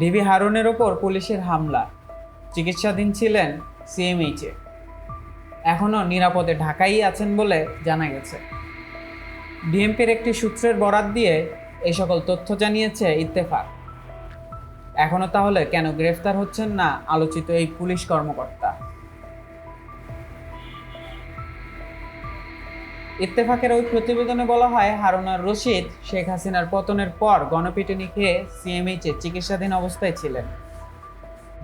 DB হারুনের ওপর পুলিশের হামলা, চিকিৎসাধীন ছিলেন সিএমএইচে, এখনও নিরাপদে ঢাকায় আছেন বলে জানা গেছে। ডিএমপির একটি সূত্রের বরাত দিয়ে এই সকল তথ্য জানিয়েছে ইত্তেফাক। এখনও তাহলে কেন গ্রেফতার হচ্ছেন না আলোচিত এই পুলিশ কর্মকর্তা? ইত্তেফাকের ওই প্রতিবেদনে বলা হয়, হারুন আর রশিদ শেখ হাসিনার পতনের পর গণপিটুনি খেয়ে সিএমএইচে চিকিৎসাধীন অবস্থায় ছিলেন।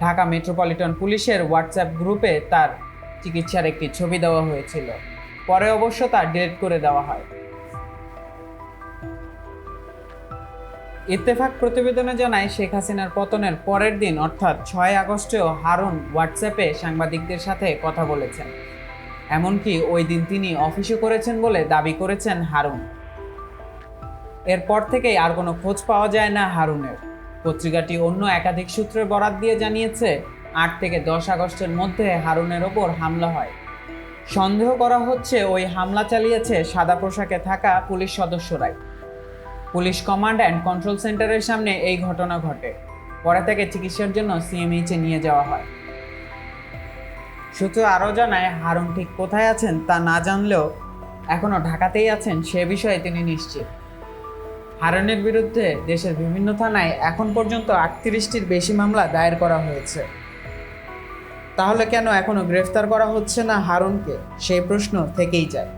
ঢাকা মেট্রোপলিটন পুলিশের হোয়াটসঅ্যাপ গ্রুপে তার চিকিৎসার একটি ছবি দেওয়া হয়েছিল, পরে অবশ্য তা ডিলিট করে দেওয়া হয়। ইত্তেফাক প্রতিবেদনে জানায়, শেখ হাসিনার পতনের পরের দিন অর্থাৎ 6 আগস্টেও হারুন হোয়াটসঅ্যাপে সাংবাদিকদের সাথে কথা বলেছেন। এমনকি ওই দিন তিনি অফিসও করেছেন বলে দাবি করেছেন হারুন। এরপর থেকেই আর কোনো খোঁজ পাওয়া যায় না হারুনের। পত্রিকাটি অন্য একাধিক সূত্রের বরাত দিয়ে জানিয়েছে, 8 থেকে 10 আগস্টের মধ্যে হারুনের ওপর হামলা হয়। সন্দেহ করা হচ্ছে ওই হামলা চালিয়েছে সাদা পোশাকে থাকা পুলিশ সদস্যরাই। পুলিশ কমান্ড অ্যান্ড কন্ট্রোল সেন্টারের সামনে এই ঘটনা ঘটে। পরে তাকে চিকিৎসার জন্য সিএমএইচে নিয়ে যাওয়া হয়। সূত্র আরও জানায়, হারুন ঠিক কোথায় আছেন তা না জানলেও এখনও ঢাকাতেই আছেন সে বিষয়ে তিনি নিশ্চিত। হারুনের বিরুদ্ধে দেশের বিভিন্ন থানায় এখন পর্যন্ত 38টির বেশি মামলা দায়ের করা হয়েছে। তাহলে কেন এখনও গ্রেফতার করা হচ্ছে না হারুনকে, সেই প্রশ্ন থেকেই যায়।